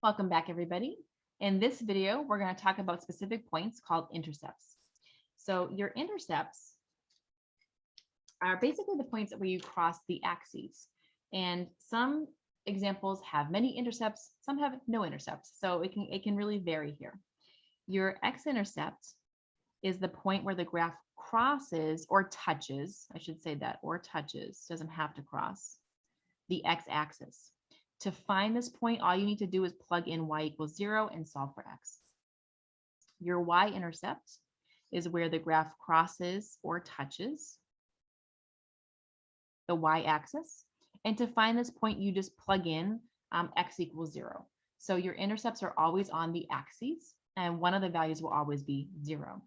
Welcome back, everybody. In this video, we're going to talk about specific points called intercepts. So your intercepts are basically the points where you cross the axes. And some examples have many intercepts, some have no intercepts. So it can really vary here. Your x-intercept is the point where the graph crosses or touches, I should say that, or touches, doesn't have to cross, the x-axis. To find this point, all you need to do is plug in y equals 0 and solve for x. Your y-intercept is where the graph crosses or touches the y-axis. And to find this point, you just plug in x equals 0. So your intercepts are always on the axes, and one of the values will always be 0.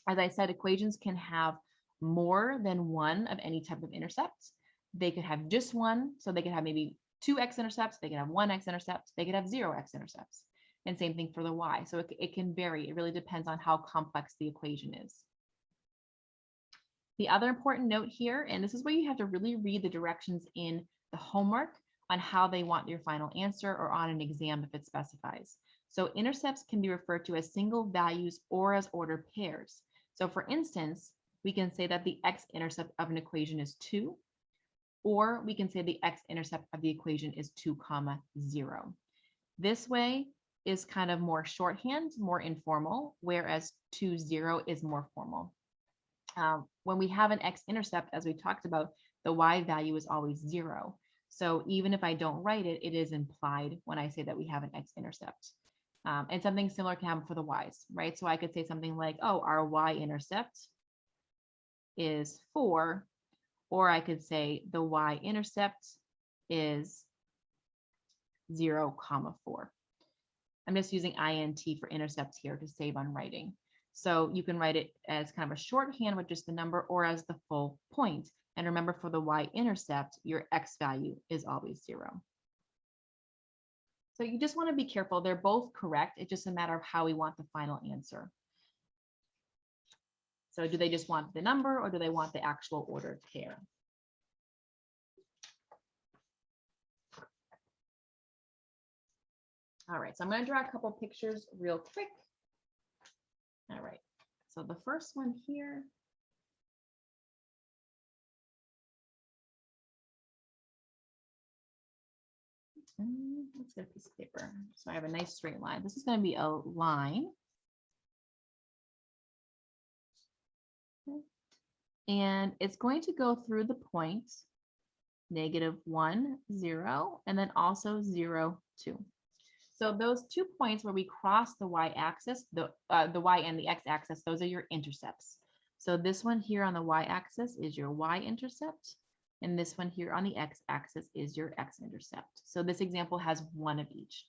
As I said, equations can have more than one of any type of intercept. They could have just one, so they could have maybe 2 x-intercepts, they could have 1 x-intercept, they could have 0 x-intercepts. And same thing for the y. So it can vary. It really depends on how complex the equation is. The other important note here, and this is where you have to really read the directions in the homework on how they want your final answer or on an exam if it specifies. So intercepts can be referred to as single values or as ordered pairs. So for instance, we can say that the x-intercept of an equation is 2, or we can say the x-intercept of the equation is 2, 0. This way is kind of more shorthand, more informal, whereas 2, 0 is more formal. When we have an x-intercept, as we talked about, the y value is always 0. So even if I don't write it, it is implied when I say that we have an x-intercept. And something similar can happen for the y's, right? So I could say something like, oh, our y-intercept is 4, or I could say the y-intercept is 0, 4. I'm just using int for intercepts here to save on writing. So you can write it as kind of a shorthand with just the number or as the full point. And remember, for the y-intercept, your x value is always 0. So you just want to be careful. They're both correct. It's just a matter of how we want the final answer. So do they just want the number or do they want the actual ordered pair? All right, so I'm going to draw a couple pictures real quick. All right, so the first one here. Let's get a piece of paper. So I have a nice straight line. This is going to be a line. Okay. And it's going to go through the points -1, 0, and then also 0, 2. So those 2 points where we cross the y-axis, the y and the x-axis, those are your intercepts. So this one here on the y-axis is your y-intercept, and this one here on the x-axis is your x-intercept. So this example has one of each.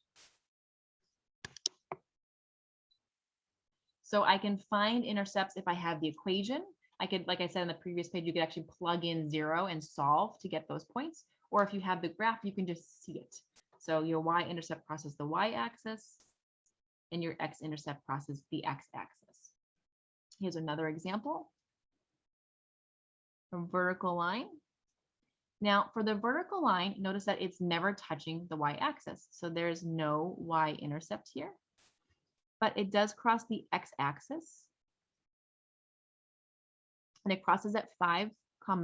So I can find intercepts if I have the equation. I could, like I said in the previous page, you could actually plug in 0 and solve to get those points. Or if you have the graph, you can just see it. So your y-intercept crosses the y-axis, and your x-intercept crosses the x-axis. Here's another example. A vertical line. Now, for the vertical line, notice that it's never touching the y-axis. So there's no y-intercept here. But it does cross the x-axis. And it crosses at 5,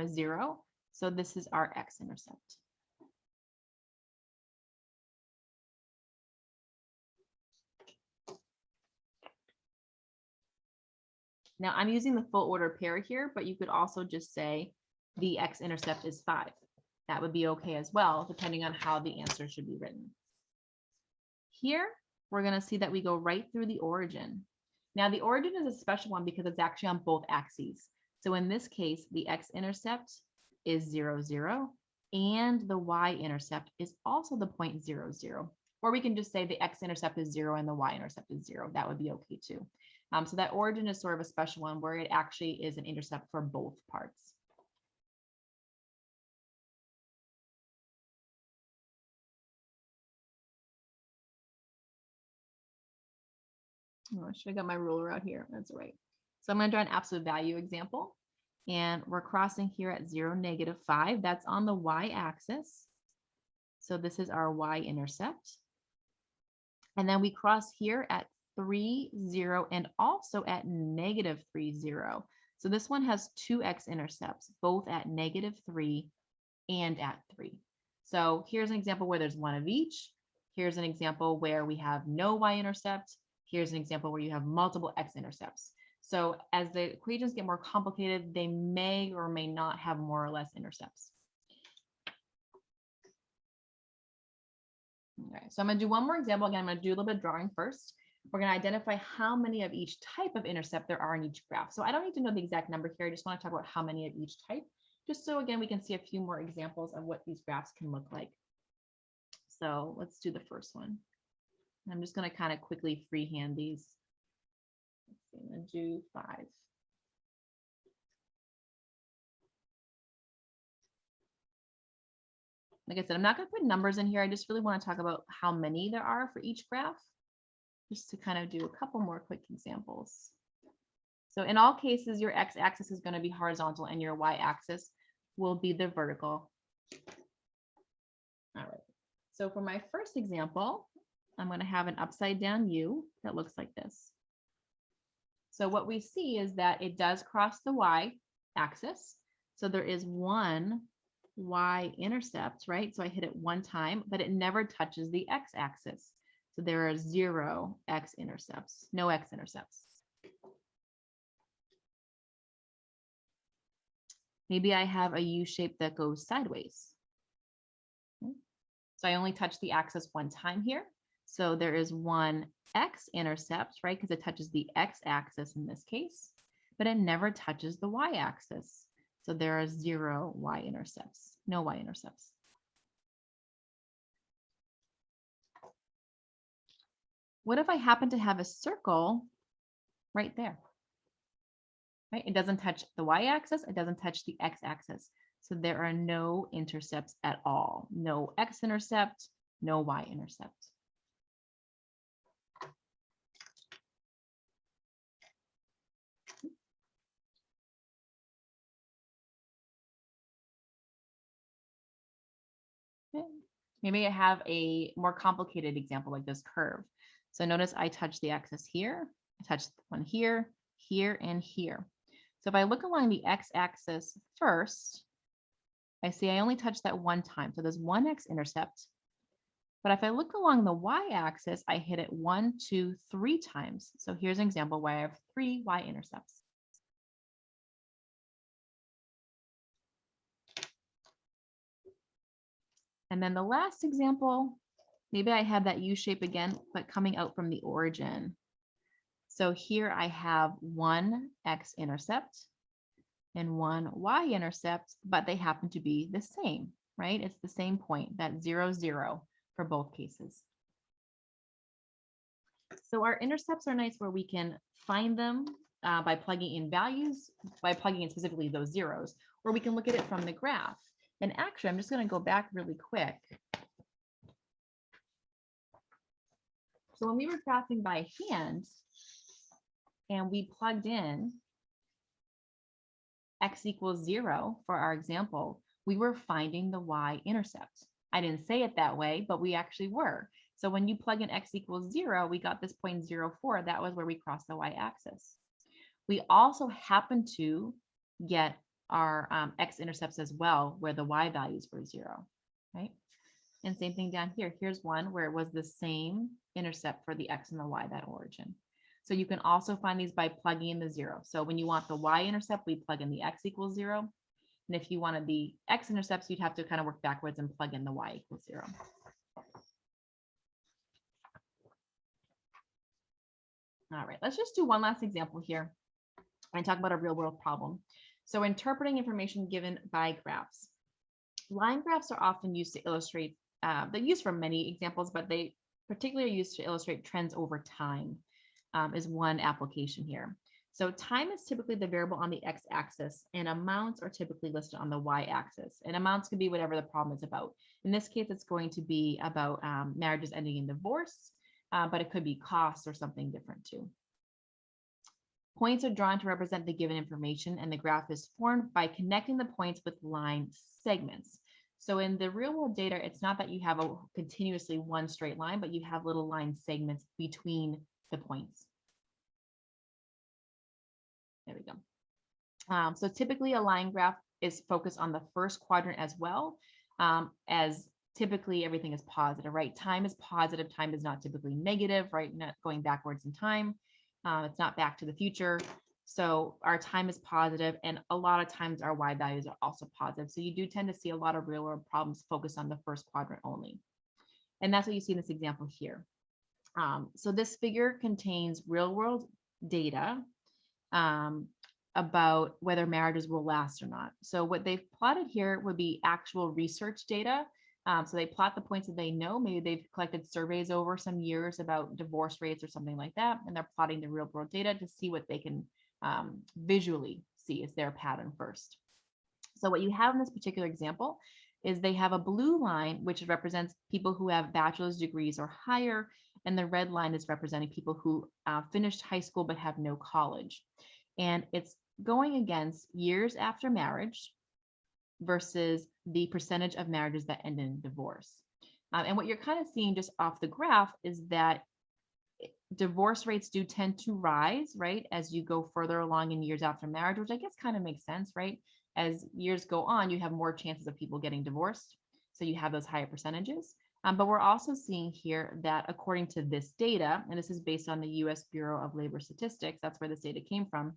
0. So this is our x-intercept. Now I'm using the full order pair here, but you could also just say the x-intercept is 5. That would be okay as well, depending on how the answer should be written. Here, we're going to see that we go right through the origin. Now the origin is a special one because it's actually on both axes. So in this case, the x-intercept is 0, 0, and the y-intercept is also the point 0, 0. Or we can just say the x-intercept is 0 and the y-intercept is 0. That would be okay too. So that origin is sort of a special one where it actually is an intercept for both parts. Oh, I should have got my ruler out here. That's all right. So I'm going to draw an absolute value example. And we're crossing here at 0, -5. That's on the y-axis. So this is our y-intercept. And then we cross here at 3, 0, and also at -3, 0. So this one has two x-intercepts, both at -3 and at 3. So here's an example where there's one of each. Here's an example where we have no y-intercept. Here's an example where you have multiple x-intercepts. So as the equations get more complicated, they may or may not have more or less intercepts. Okay, so I'm going to do one more example. Again, I'm going to do a little bit of drawing first. We're going to identify how many of each type of intercept there are in each graph. So I don't need to know the exact number here. I just want to talk about how many of each type, just so again, we can see a few more examples of what these graphs can look like. So let's do the first one. I'm just going to kind of quickly freehand these. Let's see, I'm going to do 5. Like I said, I'm not going to put numbers in here. I just really want to talk about how many there are for each graph, just to kind of do a couple more quick examples. So in all cases, your x-axis is going to be horizontal and your y-axis will be the vertical. All right. So for my first example, I'm going to have an upside down U that looks like this. So what we see is that it does cross the y-axis. So there is one y-intercept, right? So I hit it one time, but it never touches the x-axis. So there are 0 x-intercepts, no x-intercepts. Maybe I have a U shape that goes sideways. So I only touch the axis one time here. So there is one x-intercept, right? Because it touches the x-axis in this case, but it never touches the y-axis. So there are 0 y-intercepts, no y-intercepts. What if I happen to have a circle right there? Right? It doesn't touch the y-axis, it doesn't touch the x-axis. So there are no intercepts at all. No x-intercept, no y-intercept. Okay. Maybe I have a more complicated example like this curve. So notice I touch the axis here, I touch one here, here, and here. So if I look along the x-axis first, I see I only touch that one time. So there's one x-intercept. But if I look along the y-axis, I hit it 1, 2, 3 times. So here's an example where I have 3 y-intercepts. And then the last example, maybe I have that U shape again, but coming out from the origin. So here I have one x-intercept and one y-intercept, but they happen to be the same, right? It's the same point, that 0, 0 for both cases. So our intercepts are nice where we can find them by plugging in values, by plugging in specifically those zeros, or we can look at it from the graph. And actually, I'm just going to go back really quick. So when we were graphing by hand and we plugged in x equals 0 for our example, we were finding the y-intercept. I didn't say it that way, but we actually were. So when you plug in x equals 0, we got this 0.04. That was where we crossed the y-axis. We also happen to get our x-intercepts as well, where the y values were 0, right? And same thing down here. Here's one where it was the same intercept for the x and the y, that origin. So you can also find these by plugging in the 0. So when you want the y-intercept, we plug in the x equals 0. And if you wanted the x-intercepts, you'd have to kind of work backwards and plug in the y equals 0. All right, let's just do one last example here and talk about a real world problem. So interpreting information given by graphs. Line graphs are often used to illustrate, they're used for many examples, but they particularly are used to illustrate trends over time is one application here. So time is typically the variable on the x-axis and amounts are typically listed on the y-axis. And amounts could be whatever the problem is about. In this case, it's going to be about marriages ending in divorce, but it could be costs or something different too. Points are drawn to represent the given information and the graph is formed by connecting the points with line segments. So in the real world data, it's not that you have a continuously one straight line, but you have little line segments between the points. There we go. So typically a line graph is focused on the first quadrant as well, as typically everything is positive, right? Time is positive. Time is not typically negative, right? Not going backwards in time. It's not back to the future. So our time is positive, and a lot of times our Y values are also positive. So you do tend to see a lot of real world problems focused on the first quadrant only. And that's what you see in this example here. So this figure contains real world data about whether marriages will last or not. So what they've plotted here would be actual research data. So they plot the points that they know. Maybe they've collected surveys over some years about divorce rates or something like that, and they're plotting the real world data to see what they can visually see as their pattern first. So what you have in this particular example is they have a blue line, which represents people who have bachelor's degrees or higher, and the red line is representing people who finished high school but have no college. And it's going against years after marriage versus the percentage of marriages that end in divorce. And what you're kind of seeing just off the graph is that divorce rates do tend to rise, right, as you go further along in years after marriage, which I guess kind of makes sense, right? As years go on, you have more chances of people getting divorced. So you have those higher percentages. But we're also seeing here that according to this data, and this is based on the US Bureau of Labor Statistics, that's where this data came from,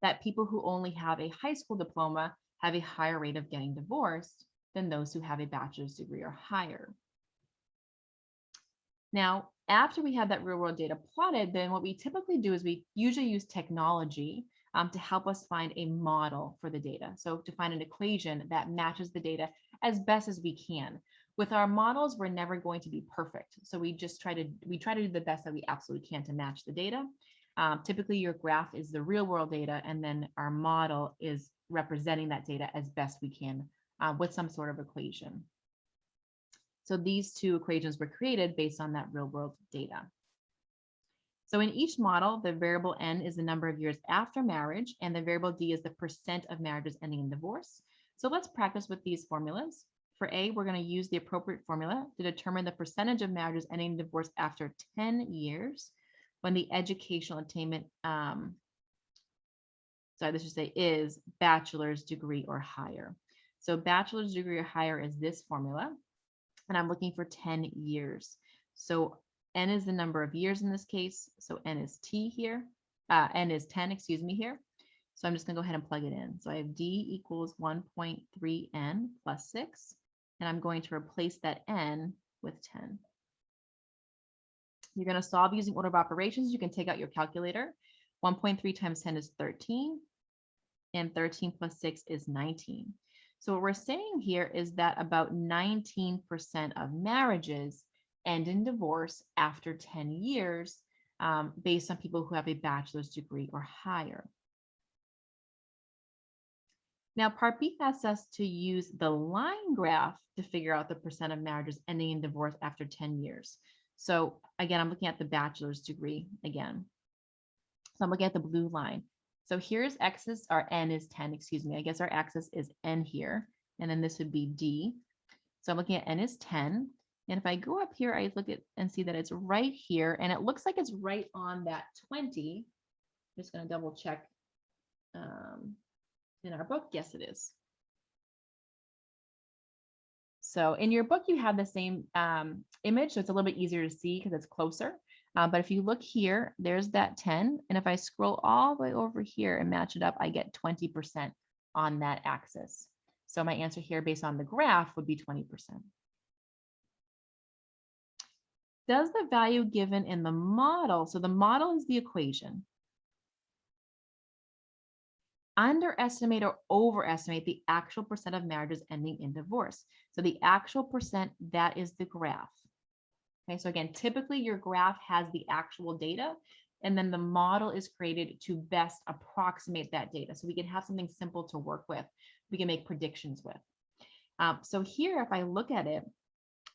that people who only have a high school diploma have a higher rate of getting divorced than those who have a bachelor's degree or higher. Now, after we have that real world data plotted, then what we typically do is we usually use technology to help us find a model for the data. So to find an equation that matches the data as best as we can. With our models, we're never going to be perfect. So we try to do the best that we absolutely can to match the data. Typically your graph is the real world data, and then our model is representing that data as best we can with some sort of equation. So these two equations were created based on that real world data. So in each model, the variable N is the number of years after marriage, and the variable D is the percent of marriages ending in divorce. So let's practice with these formulas. For A, we're going to use the appropriate formula to determine the percentage of marriages ending in divorce after 10 years when the educational attainment, is bachelor's degree or higher. So bachelor's degree or higher is this formula, and I'm looking for 10 years. So N is the number of years in this case. So N is T here. N is 10, excuse me, here. So I'm just gonna go ahead and plug it in. So I have D equals 1.3N plus 6, and I'm going to replace that N with 10. You're gonna solve using order of operations. You can take out your calculator. 1.3 times 10 is 13, and 13 plus 6 is 19. So what we're saying here is that about 19% of marriages end in divorce after 10 years based on people who have a bachelor's degree or higher. Now, part B asks us to use the line graph to figure out the percent of marriages ending in divorce after 10 years. So again, I'm looking at the bachelor's degree again. So I'm looking at the blue line. So here's axis, our N is 10, excuse me. I guess our axis is N here, and then this would be D. So I'm looking at N is 10. And if I go up here, I look at and see that it's right here, and it looks like it's right on that 20. I'm just going to double check in our book. Yes, it is. So in your book, you have the same image, so it's a little bit easier to see because it's closer. But if you look here, there's that 10. And if I scroll all the way over here and match it up, I get 20% on that axis. So my answer here based on the graph would be 20%. Does the value given in the model, so the model is the equation, underestimate or overestimate the actual percent of marriages ending in divorce? So the actual percent, that is the graph. Okay, so again, typically your graph has the actual data, and then the model is created to best approximate that data. So we can have something simple to work with. We can make predictions with. So here, if I look at it,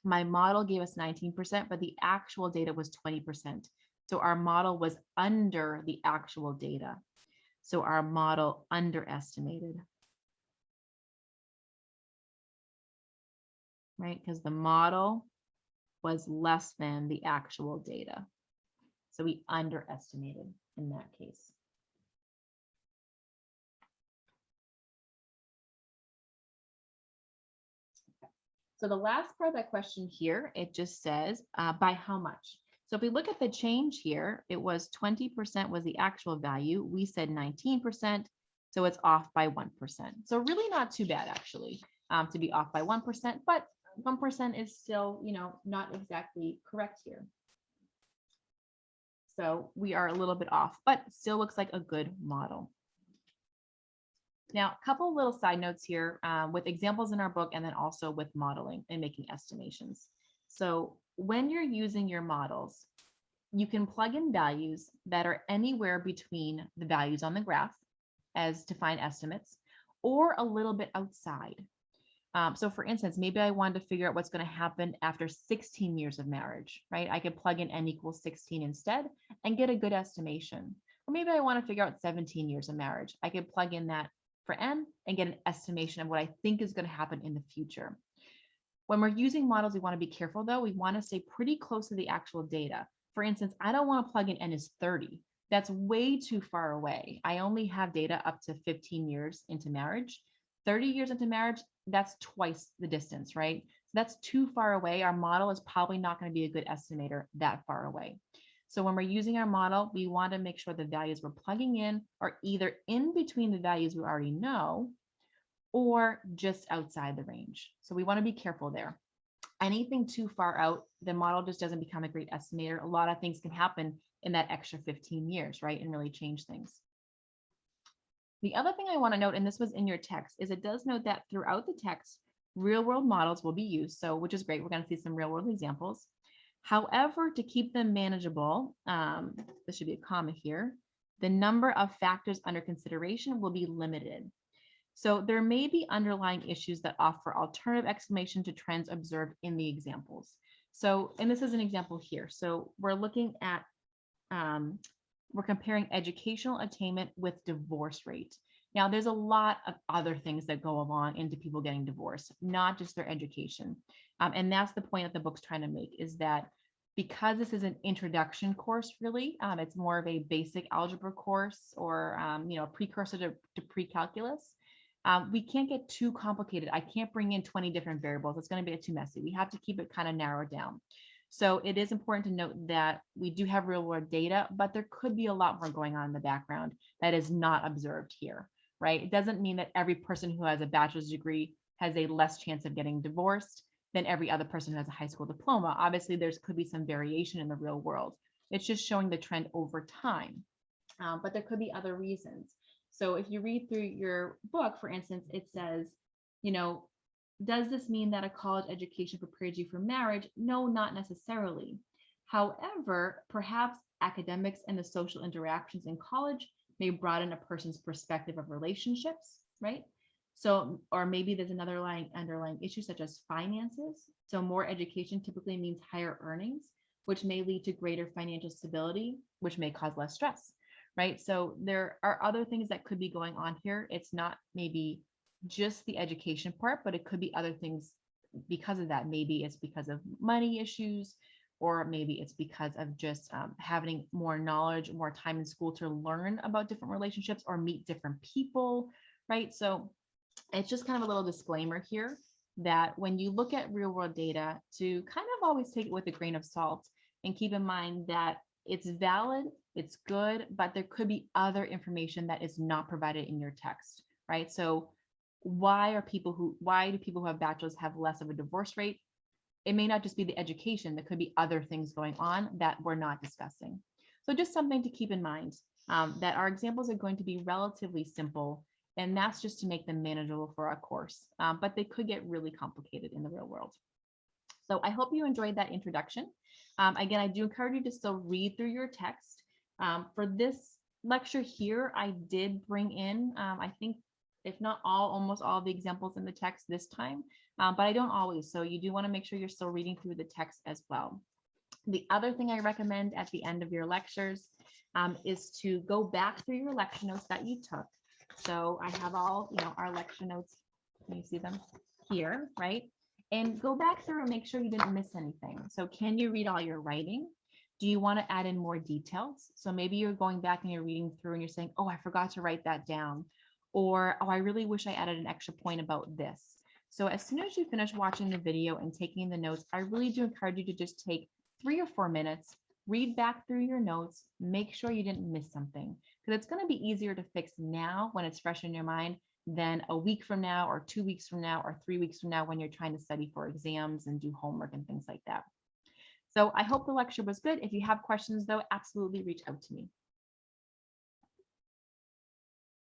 my model gave us 19%, but the actual data was 20%. So our model was under the actual data. So our model underestimated. right? Because the model was less than the actual data. So we underestimated in that case. So the last part of that question here, it just says by how much. So if we look at the change here, it was 20% was the actual value. We said 19%, so it's off by 1%. So really not too bad actually to be off by 1%, but 1% is still, not exactly correct here. So we are a little bit off, but still looks like a good model. Now, a couple of little side notes here with examples in our book and then also with modeling and making estimations. So when you're using your models, you can plug in values that are anywhere between the values on the graph as to find estimates or a little bit outside. So for instance, maybe I wanted to figure out what's going to happen after 16 years of marriage, right? I could plug in n equals 16 instead and get a good estimation. Or maybe I want to figure out 17 years of marriage. I could plug in that for n and get an estimation of what I think is going to happen in the future. When we're using models, we want to be careful though. We want to stay pretty close to the actual data. For instance, I don't want to plug in n is 30. That's way too far away. I only have data up to 15 years into marriage. 30 years into marriage, that's twice the distance, right? So that's too far away. Our model is probably not going to be a good estimator that far away. So when we're using our model, we want to make sure the values we're plugging in are either in between the values we already know or just outside the range. So we want to be careful there. Anything too far out, the model just doesn't become a great estimator. A lot of things can happen in that extra 15 years, right? And really change things. The other thing I want to note, and this was in your text, is it does note that throughout the text, real world models will be used. So, which is great. We're going to see some real world examples. However, to keep them manageable, this should be a comma here, the number of factors under consideration will be limited. So there may be underlying issues that offer alternative explanation to trends observed in the examples. So, and this is an example here. So we're looking at, we're comparing educational attainment with divorce rate. Now, there's a lot of other things that go along into people getting divorced, not just their education. And that's the point that the book's trying to make, is that because this is an introduction course, really, it's more of a basic algebra course or, precursor to pre-calculus. We can't get too complicated. I can't bring in 20 different variables. It's going to be too messy. We have to keep it kind of narrowed down. So it is important to note that we do have real world data, but there could be a lot more going on in the background that is not observed here, right? It doesn't mean that every person who has a bachelor's degree has a less chance of getting divorced than every other person who has a high school diploma. Obviously, there could be some variation in the real world. It's just showing the trend over time, but there could be other reasons. So if you read through your book, for instance, it says, does this mean that a college education prepares you for marriage? No, not necessarily. However, perhaps academics and the social interactions in college may broaden a person's perspective of relationships, right? So, or maybe there's another underlying issue such as finances. So more education typically means higher earnings, which may lead to greater financial stability, which may cause less stress, right? So there are other things that could be going on here. It's not maybe just the education part, but it could be other things because of that. Maybe it's because of money issues, or maybe it's because of just having more knowledge, more time in school to learn about different relationships or meet different people, right? So it's just kind of a little disclaimer here that when you look at real world data, to kind of always take it with a grain of salt and keep in mind that it's valid, it's good, but there could be other information that is not provided in your text, right? So why do people who have bachelors have less of a divorce rate? It may not just be the education. There could be other things going on that we're not discussing. So just something to keep in mind, that our examples are going to be relatively simple, and that's just to make them manageable for our course, but they could get really complicated in the real world. So I hope you enjoyed that introduction. Again, I do encourage you to still read through your text. For this lecture here, I did bring in, I think, if not almost all of the examples in the text this time, but I don't always. So you do want to make sure you're still reading through the text as well. The other thing I recommend at the end of your lectures is to go back through your lecture notes that you took. So I have all, our lecture notes. Can you see them here, right? And go back through and make sure you didn't miss anything. So can you read all your writing? Do you want to add in more details? So maybe you're going back and you're reading through and you're saying, oh, I forgot to write that down. Or, oh, I really wish I added an extra point about this. So as soon as you finish watching the video and taking the notes, I really do encourage you to just take 3 or 4 minutes, read back through your notes, make sure you didn't miss something, because it's going to be easier to fix now when it's fresh in your mind than a week from now or 2 weeks from now or 3 weeks from now when you're trying to study for exams and do homework and things like that. So I hope the lecture was good. If you have questions, though, absolutely reach out to me.